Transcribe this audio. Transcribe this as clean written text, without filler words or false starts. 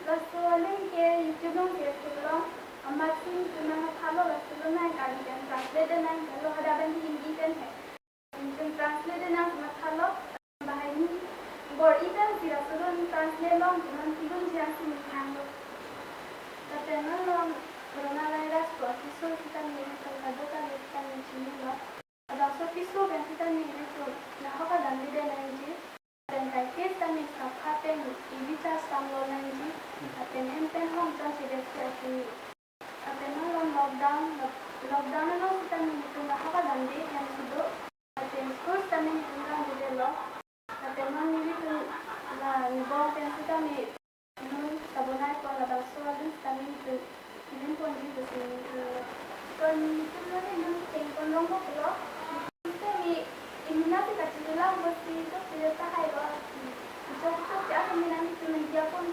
Soaling ke YouTube nong ke tulong amasin tunang thalo la tulong na Karbi kan translate na kalau ada ban Hindi kan hai Mungkin translate na ma thalo bahai ni bor itan sira tulong translate long tunang tulong jang si thang tapi nang coronavirus ko kiso kita ni kalau ada kita ni chini lo ada so kiso kan kita ni itu na hoka dan di na ji dan kai kita ni kapate ni ibita samlo na ji aten enten hom tan si deskripsi aten lockdown no kita ni itu na hoka dan di yang sudo aten school tan ni tunga di lo aten no ni itu na nibo kan kita ni sabonai ko la so alin tan ni itu ini pun di sini kon itu ni nang tengkon long ko lo kita ni imunati kecil lah mesti itu tidak tahu apa. Jadi kita akan menanti penelitian pun